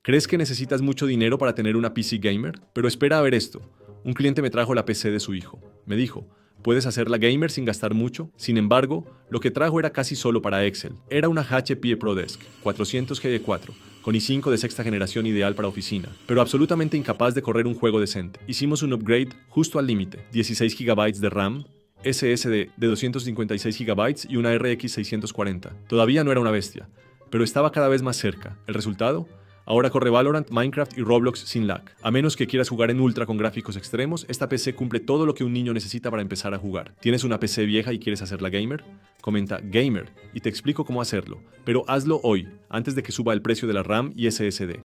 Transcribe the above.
¿Crees que necesitas mucho dinero para tener una PC gamer? Pero espera a ver esto. Un cliente me trajo la PC de su hijo. Me dijo, ¿puedes hacerla gamer sin gastar mucho? Sin embargo, lo que trajo era casi solo para Excel. Era una HP ProDesk 400G4, con i5 de sexta generación ideal para oficina, pero absolutamente incapaz de correr un juego decente. Hicimos un upgrade justo al límite, 16 GB de RAM, SSD de 256 GB y una RX 640. Todavía no era una bestia, pero estaba cada vez más cerca. ¿El resultado? Ahora corre Valorant, Minecraft y Roblox sin lag. A menos que quieras jugar en ultra con gráficos extremos, esta PC cumple todo lo que un niño necesita para empezar a jugar. ¿Tienes una PC vieja y quieres hacerla gamer? Comenta gamer y te explico cómo hacerlo, pero hazlo hoy, antes de que suba el precio de la RAM y SSD.